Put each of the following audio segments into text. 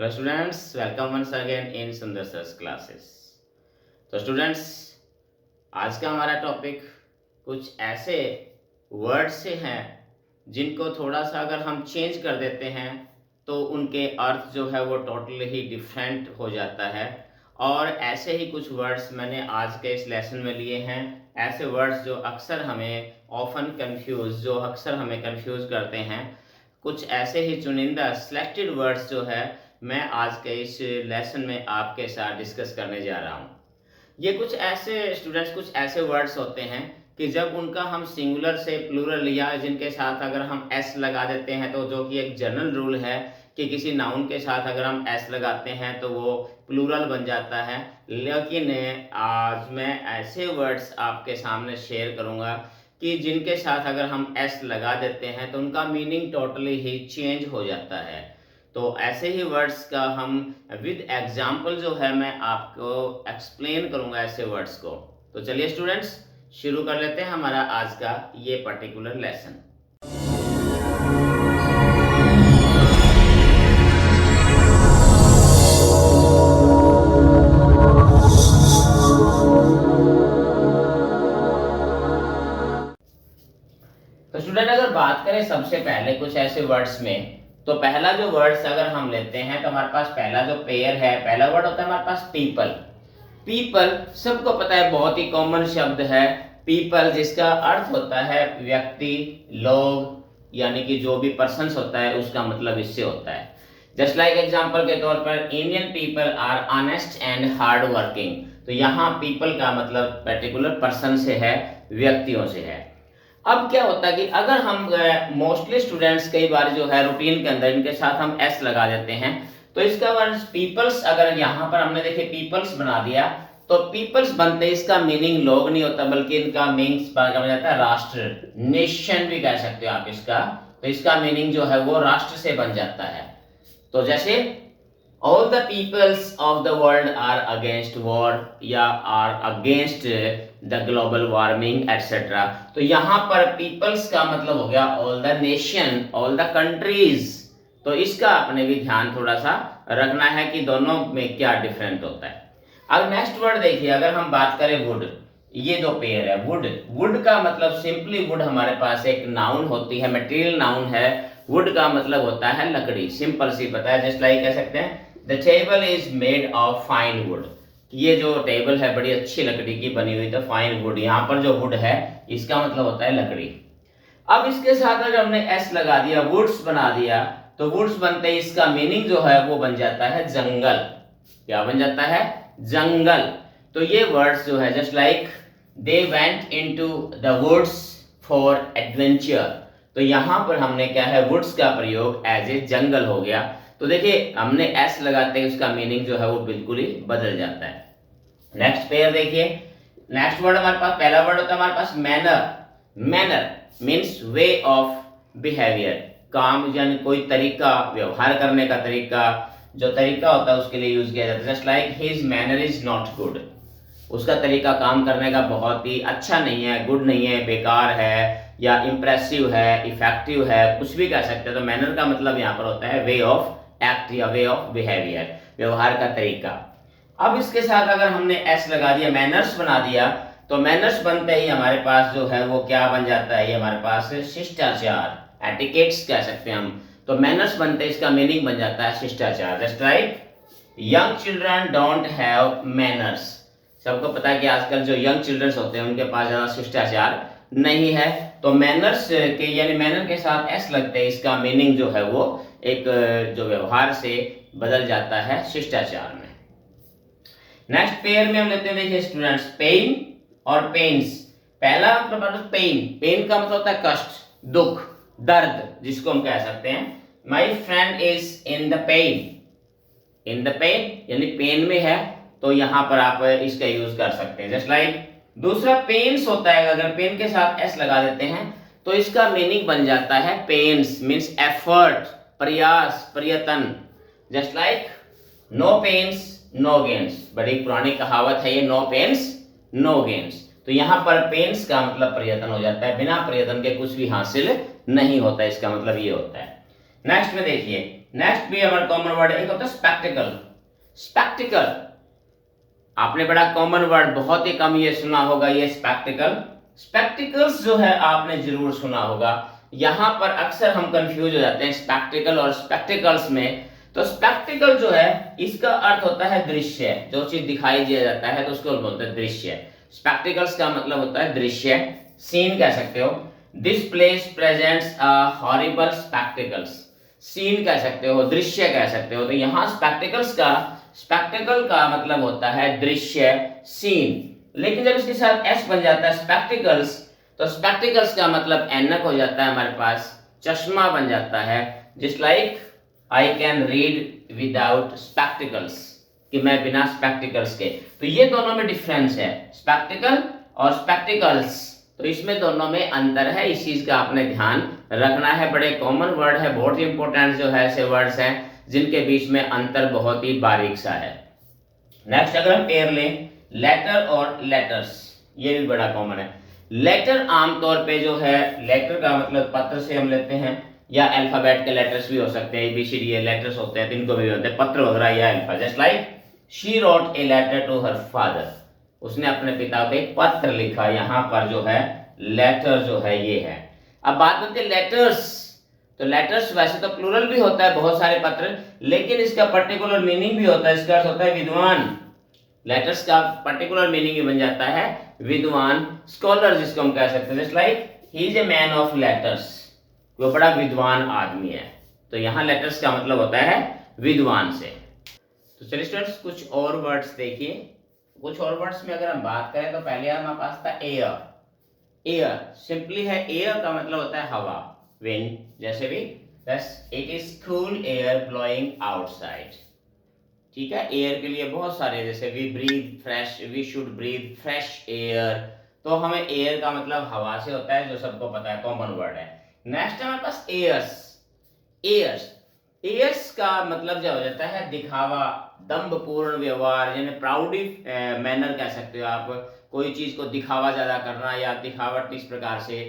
Hello students, welcome once again in Sundar sir's classes. तो students, आज का हमारा टॉपिक कुछ ऐसे वर्ड से हैं जिनको थोड़ा सा अगर हम चेंज कर देते हैं तो उनके अर्थ जो है वो टोटली ही डिफरेंट हो जाता है। और ऐसे ही कुछ वर्ड्स मैंने आज के इस लेसन में लिए हैं, ऐसे वर्ड्स जो अक्सर हमें कंफ्यूज करते हैं। कुछ ऐसे ही चुनिंदा सिलेक्टेड वर्ड्स जो है मैं आज के इस लेसन में आपके साथ डिस्कस करने जा रहा हूँ। ये कुछ ऐसे वर्ड्स होते हैं कि जब उनका हम सिंगुलर से प्लूरल या जिनके साथ अगर हम एस लगा देते हैं तो जो कि एक जनरल रूल है कि किसी नाउन के साथ अगर हम एस लगाते हैं तो वो प्लूरल बन जाता है। लेकिन आज मैं ऐसे वर्ड्स आपके सामने शेयर करूंगा कि जिनके साथ अगर हम एस लगा देते हैं तो उनका मीनिंग टोटली ही चेंज हो जाता है। तो ऐसे ही वर्ड्स का हम विद एग्जाम्पल जो है मैं आपको एक्सप्लेन करूंगा ऐसे वर्ड्स को। तो चलिए स्टूडेंट्स, शुरू कर लेते हैं हमारा आज का ये पर्टिकुलर लेसन। तो स्टूडेंट, अगर बात करें सबसे पहले कुछ ऐसे वर्ड्स में, तो पहला जो वर्ड्स अगर हम लेते हैं तो हमारे पास पहला जो पेयर है, पहला वर्ड होता है हमारे पास पीपल। पीपल सबको पता है, बहुत ही कॉमन शब्द है पीपल, जिसका अर्थ होता है व्यक्ति, लोग, यानी कि जो भी पर्सन्स होता है उसका मतलब इससे होता है। जस्ट लाइक एग्जांपल के तौर पर Indian people are honest and hard working. तो यहाँ पीपल का मतलब पर्टिकुलर पर्सन से है, व्यक्तियों से है। अब क्या होता है कि अगर हम मोस्टली स्टूडेंट्स कई बार जो है रूटीन के अंदर इनके साथ हम एस लगा देते हैं, तो इसका वर्ड पीपल्स, अगर यहाँ पर हमने देखे पीपल्स बना दिया तो पीपल्स बनते इसका मीनिंग लोग नहीं होता, बल्कि इनका मीनिंग बन जाता है राष्ट्र, नेशन भी कह सकते हो आप इसका। तो इसका मीनिंग जो है वो राष्ट्र से बन जाता है। तो जैसे all the peoples of the world are against war या are against the global warming etc. तो यहाँ पर peoples का मतलब हो गया all the nation, all the countries। तो इसका आपने भी ध्यान थोड़ा सा रखना है कि दोनों में क्या डिफरेंट होता है। अब नेक्स्ट वर्ड देखिए, अगर हम बात करें वुड, ये जो पेयर है वुड, वुड का मतलब सिंपली वुड हमारे पास एक नाउन होती है, मटेरियल नाउन है। वुड का मतलब होता है लकड़ी, सिंपल सी पता है। जस्ट लाइक कह सकते हैं the table is made of fine would, ये जो टेबल है बड़ी अच्छी लकड़ी की बनी हुई। तो फाइन वुड, यहाँ पर जो वुड है इसका मतलब होता है लकड़ी। अब इसके साथ अगर हमने एस लगा दिया, वुड्स बना दिया, तो वुड्स बनते ही इसका मीनिंग जो है वो बन जाता है जंगल। क्या बन जाता है? जंगल। तो ये वर्ड्स जो है just like they went into the woods for adventure. तो यहाँ पर हमने क्या है, वुड्स का प्रयोग एज ए जंगल हो गया। तो देखिए हमने एस लगाते हैं, उसका मीनिंग जो है वो बिल्कुल ही बदल जाता है। नेक्स्ट पेयर देखिए, नेक्स्ट वर्ड हमारे पास, पहला वर्ड होता है हमारे पास manner. Manner means way of behaviour, काम यानी कोई तरीका, व्यवहार करने का तरीका, जो तरीका होता है उसके लिए यूज किया जाता है। Just like his manner is not good, उसका तरीका काम करने का बहुत ही अच्छा नहीं है, गुड नहीं है, बेकार है, या इंप्रेसिव है, इफेक्टिव है, कुछ भी कह सकते हैं। तो मैनर का मतलब यहाँ पर होता है वे ऑफ एक्ट या वे ऑफ बिहेवियर, व्यवहार का तरीका। अब इसके साथ अगर हमने एस लगा दिया, मैनर्स बना दिया, तो मैनर्स बनते ही हमारे पास जो है वो क्या बन जाता है, ये हमारे पास शिष्टाचार, एटिकेट्स कह सकते हैं हम। तो मैनर्स बनते इसका मीनिंग बन जाता है शिष्टाचार। Just like young children don't have manners. सबको पता है कि आजकल जो यंग चिल्ड्रंस होते हैं उनके पास ज्यादा शिष्टाचार नहीं है। तो मैनर्स के यानी मैनर के साथ एस लगते हैं, इसका मीनिंग जो है वो एक जो व्यवहार से बदल जाता है शिष्टाचार में। नेक्स्ट पेयर में हम लेते हैं, देखिए स्टूडेंट्स, पेन और पेन्स। पहला मतलब पेन, पेन का मतलब होता है कष्ट, दुख, दर्द, जिसको हम कह सकते हैं my friend is in the pen. In the pen यानी पेन में है, तो यहां पर आप इसका यूज कर सकते हैं। जस्ट लाइक दूसरा पेन्स होता है, अगर पेन के साथ एस लगा देते हैं तो इसका मीनिंग बन जाता है पेन्स मीन्स एफर्ट, प्रयास, प्रयत्न। Just like no pains no gains, बड़ी पुरानी कहावत है ये, नो पेन्स नो गेन्स। तो यहाँ पर पेन्स का मतलब प्रयत्न हो जाता है, बिना प्रयत्न के कुछ भी हासिल नहीं होता, इसका मतलब ये होता है। नेक्स्ट में देखिए नेक्स्ट भी हमारा कॉमन वर्ड एक होता है स्पेक्टिकल। स्पेक्टिकल आपने बड़ा कॉमन वर्ड, बहुत ही कम ये सुना होगा, ये स्पेक्टिकल। स्पेक्टिकल्स जो है आपने जरूर सुना होगा। यहां पर अक्सर हम कंफ्यूज हो जाते हैं स्पेक्टिकल और स्पेक्टिकल्स में। तो स्पेक्टिकल जो है इसका अर्थ होता है दृश्य, जो चीज दिखाई दिया जाता है तो उसको बोलते हैं दृश्य। स्पेक्टिकल्स का मतलब होता है दृश्य, सीन कह सकते हो। This place presents a horrible spectacles, scene कह सकते हो, दृश्य कह सकते हो। तो यहाँ स्पेक्टिकल का मतलब होता है दृश्य, सीन। लेकिन जब इसके साथ एस बन जाता है स्पेक्टिकल्स, तो स्पेक्टिकल्स का मतलब ऐनक हो जाता है, हमारे पास चश्मा बन जाता है। Just like I can read without spectacles, कि मैं बिना स्पेक्टिकल्स के। तो ये दोनों में डिफरेंस है, स्पेक्टिकल और स्पेक्टिकल्स। तो इसमें दोनों में अंतर है, इस चीज का आपने ध्यान रखना है। बड़े कॉमन वर्ड है, बहुत ही इंपॉर्टेंट जो है ऐसे वर्ड्स हैं जिनके बीच में अंतर बहुत ही बारीक सा है। नेक्स्ट अगर हम पेयर लें, लेटर और लेटर्स, ये भी बड़ा कॉमन है। लेटर आमतौर पे जो है, लेटर का मतलब पत्र से हम लेते हैं, या अल्फाबेट के लेटर्स भी हो सकते हैं, ABCD लेटर्स होते हैं, इनको भी होते हैं पत्र वगैरह या अल्फा। Just like she wrote a letter to her father, उसने अपने पिता को एक पत्र लिखा। यहाँ पर जो है लेटर जो है ये है। अब बात बनती है लेटर्स। तो लेटर्स वैसे तो प्लूरल भी होता है, बहुत सारे पत्र, लेकिन इसका पर्टिकुलर मीनिंग भी होता है, इसका अर्थ होता है विद्वान। लेटर्स का पर्टिकुलर मीनिंग भी बन जाता है विद्वान, स्कॉलर जिसको हम कह सकते हैं। Just like he is a man of letters, वो बड़ा विद्वान आदमी है। तो यहाँ लेटर्स का मतलब होता है विद्वान से। तो चलिए स्टूडेंट्स कुछ और वर्ड्स देखिए। कुछ और वर्ड्स में अगर हम बात करें तो पहले हमारे पास था एयर। एयर सिंपली है, एयर का मतलब होता है हवा, विंड। जैसे भी it is cool air blowing outside. ठीक है, एयर के लिए बहुत सारे, जैसे we breathe fresh, we should breathe fresh air. तो हमें एयर का मतलब हवा से होता है, जो सबको पता है, कॉमन वर्ड है। नेक्स्ट हमारे पास एयर्स। एयर्स एयर्स का मतलब जो हो जाता है दिखावा, दम्भपूर्ण व्यवहार, यानी प्राउडी मैनर कह सकते हो आप, कोई चीज को दिखावा ज्यादा करना या दिखावट इस प्रकार से।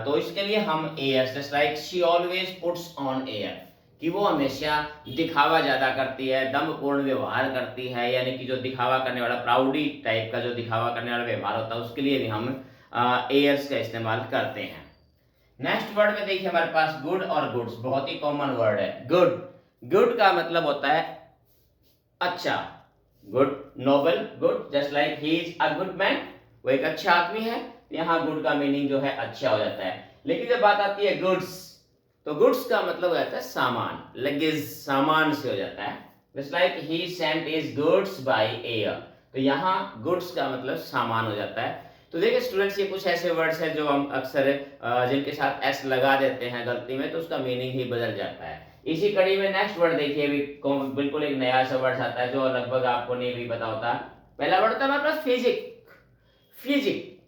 तो इसके लिए हम airs, just like she always puts on air, कि वो हमेशा दिखावा ज्यादा करती है, दम्भपूर्ण व्यवहार करती है, यानी कि जो दिखावा करने वाला, प्राउडी टाइप का जो दिखावा करने वाला व्यवहार होता है, उसके लिए भी हम एयर्स का इस्तेमाल करते हैं। नेक्स्ट वर्ड में देखिए हमारे पास गुड और गुड्स, बहुत ही कॉमन वर्ड है। गुड, गुड का मतलब होता है अच्छा, good, noble, good. Just like he is a good man, वो एक अच्छा आदमी है। यहाँ गुड का मीनिंग जो है अच्छा हो जाता है। लेकिन जब बात आती है गुड्स, तो गुड्स का मतलब हो जाता है सामान, लगेज, सामान से हो जाता है। Just like he sent his goods by air, तो यहाँ गुड्स का मतलब सामान हो जाता है। तो देखिए स्टूडेंट्स, ये कुछ ऐसे वर्ड्स हैं जो हम अक्सर जिनके साथ एस लगा देते हैं गलती में, तो उसका मीनिंग ही बदल जाता है। इसी कड़ी में नेक्स्ट वर्ड देखिए, बिल्कुल एक नया सा वर्ड आता है जो लगभग आपको नहीं भी पता होता। पहला वर्ड था हमारे पास फिजिक। फिजिक,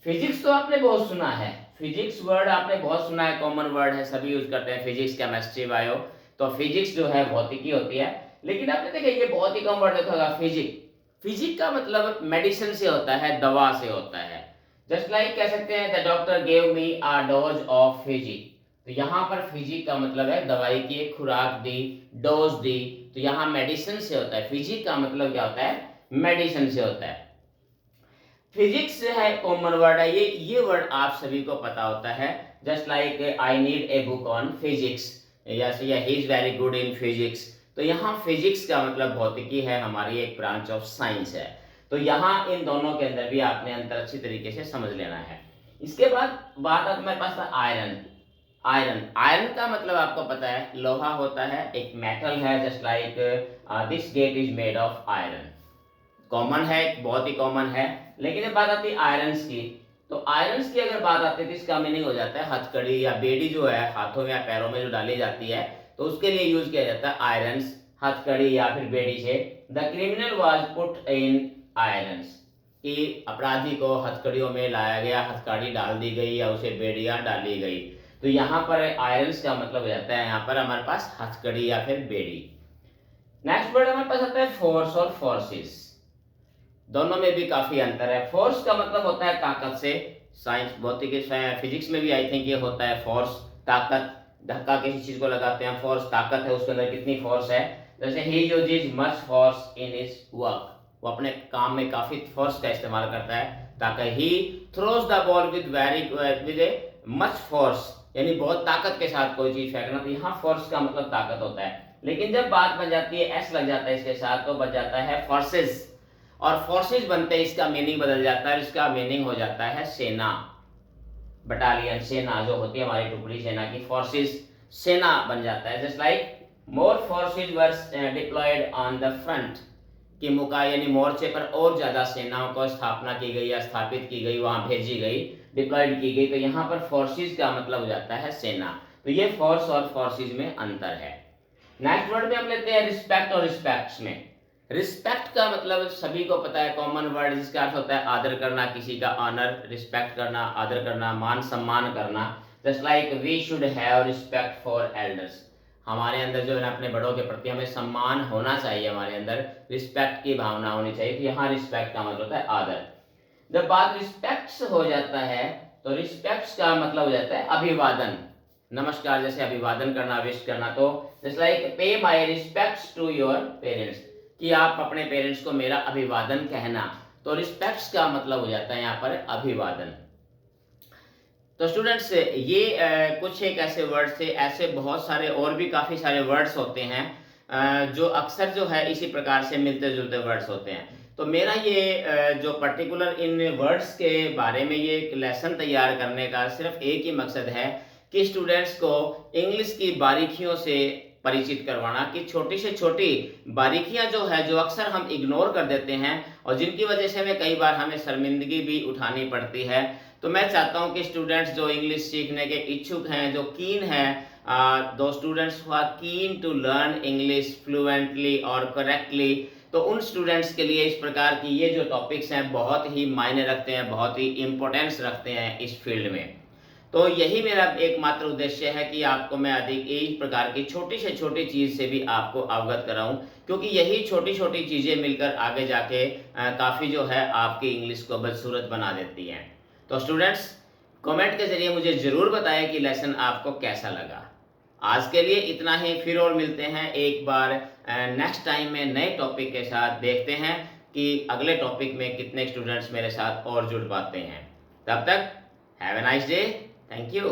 फिजिक्स तो आपने बहुत सुना है, फिजिक्स वर्ड आपने बहुत सुना है, कॉमन वर्ड है, सभी यूज करते हैं, फिजिक्स, केमिस्ट्री, बायो। तो फिजिक्स जो है भौतिकी होती है। लेकिन आपने देखा ये बहुत ही कम वर्ड देखा होगा, फिजिक। फिजिक का मतलब मेडिसिन से होता है, दवा से होता है। जस्ट लाइक कह सकते हैं the doctor gave me a dose of physic. तो यहाँ पर फिजिक का मतलब है दवाई की एक खुराक दी, डोज दी। तो यहाँ मेडिसिन से होता है, फिजिक का मतलब क्या होता है, मेडिसिन से होता है। फिजिक्स है कॉमन वर्ड है, ये वर्ड आप सभी को पता होता है। Just like I need a book on physics, या he is very good in physics. तो यहाँ फिजिक्स का मतलब भौतिकी है, हमारी एक ब्रांच ऑफ साइंस है। तो यहाँ इन दोनों के अंदर भी आपने अंतर अच्छी तरीके से समझ लेना है। इसके बाद बात आता मेरे पास आयरन। आयरन, आयरन का मतलब आपको पता है लोहा होता है, एक मेटल है। Just like this gate is made of iron, common है, बहुत ही कॉमन है। लेकिन जब बात आती है आयरन्स की, तो आयरन्स की अगर बात आती है तो इसका मीनिंग हो जाता है हथकड़ी या बेड़ी, जो है हाथों में या पैरों में जो डाली जाती है, तो उसके लिए यूज किया जाता है आयरन्स, हथकड़ी या फिर बेड़ी से। The criminal was put in irons, कि अपराधी को हथकड़ियों में लाया गया, हथकड़ी डाल दी गई या उसे बेड़ियां डाली गई। तो यहाँ पर आयरन्स का मतलब हो जाता है यहाँ पर हमारे पास हथकड़ी या फिर बेड़ी। नेक्स्ट वर्ड हमारे पास आता है फोर्स और फोर्सेस। दोनों में भी काफी अंतर है। फोर्स का मतलब होता है ताकत से, साइंस, भौतिकी, फिजिक्स में भी आई थिंक ये होता है फोर्स, ताकत। धक्का किसी चीज को लगाते हैं, फोर्स ताकत है, उसके अंदर कितनी फोर्स है। जैसे he uses much force in his work, वो अपने काम में काफी फोर्स का इस्तेमाल करता है, ताकि he throws the ball with a much force, यानी बहुत ताकत के साथ कोई चीज फेंकना। तो यहाँ फोर्स का मतलब ताकत होता है। लेकिन जब बात बन जाती है एस लग जाता है इसके साथ, तो बन जाता है फोर्सेस, और फोर्सेस बनते हैं इसका मीनिंग बदल जाता है, इसका मीनिंग हो जाता है सेना, बटालियन, सेना जो होती है हमारी टुकड़ी सेना की, फोर्सेस सेना बन जाता है। Just like more forces were diploid on the front, कि मुका यानी मोर्चे पर और ज्यादा सेनाओं को स्थापना की गई या स्थापित की गई, वहां भेजी गई, डिप्लॉयड की गई। तो यहाँ पर फोर्सेस का मतलब हो जाता है सेना। तो ये फोर्स और फोर्सेस में अंतर है। नेक्स्ट वर्ड में हम लेते हैं रिस्पेक्ट और रिस्पेक्ट्स में। रिस्पेक्ट का मतलब सभी को पता है, कॉमन वर्ड, जिसका अर्थ होता है आदर करना, किसी का ऑनर, रिस्पेक्ट करना, आदर करना, मान सम्मान करना। Just like we should have respect for elders, हमारे अंदर जो है अपने बड़ों के प्रति हमें सम्मान होना चाहिए, हमारे अंदर रिस्पेक्ट की भावना होनी चाहिए। तो यहाँ रिस्पेक्ट का मतलब होता है आदर। जब बात रिस्पेक्ट्स हो जाता है, तो रिस्पेक्ट्स का मतलब हो जाता है अभिवादन, नमस्कार जैसे अभिवादन करना, विश करना। तो just like pay my respects to your parents, कि आप अपने पेरेंट्स को मेरा अभिवादन कहना। तो रिस्पेक्ट्स का मतलब हो जाता है यहाँ पर अभिवादन। तो स्टूडेंट्स ये कुछ एक ऐसे वर्ड्स थे, ऐसे बहुत सारे और भी काफ़ी सारे वर्ड्स होते हैं जो अक्सर जो है इसी प्रकार से मिलते जुलते वर्ड्स होते हैं। तो मेरा ये जो पर्टिकुलर इन वर्ड्स के बारे में ये एक लेसन तैयार करने का सिर्फ एक ही मकसद है कि स्टूडेंट्स को इंग्लिश की बारीकियों से परिचित करवाना, कि छोटी से छोटी बारीकियां जो है जो अक्सर हम इग्नोर कर देते हैं और जिनकी वजह से हमें कई बार हमें शर्मिंदगी भी उठानी पड़ती है। तो मैं चाहता हूं कि स्टूडेंट्स जो इंग्लिश सीखने के इच्छुक हैं, जो कीन हैं, दो students who are keen to learn English fluently और करेक्टली, तो उन स्टूडेंट्स के लिए इस प्रकार की ये जो टॉपिक्स हैं बहुत ही मायने रखते हैं, बहुत ही इंपॉर्टेंस रखते हैं इस फील्ड में। तो यही मेरा एकमात्र उद्देश्य है कि आपको मैं अधिक इस प्रकार की छोटी से छोटी चीज़ से भी आपको अवगत कराऊं, क्योंकि यही छोटी छोटी चीज़ें मिलकर आगे जाके काफ़ी जो है आपकी इंग्लिश को बदसूरत बना देती हैं। तो स्टूडेंट्स कमेंट के जरिए मुझे ज़रूर बताएं कि लेसन आपको कैसा लगा। आज के लिए इतना ही, फिर और मिलते हैं एक बार नेक्स्ट टाइम में नए टॉपिक के साथ। देखते हैं कि अगले टॉपिक में कितने स्टूडेंट्स मेरे साथ और जुड़ पाते हैं। तब तक have a nice day. Thank you.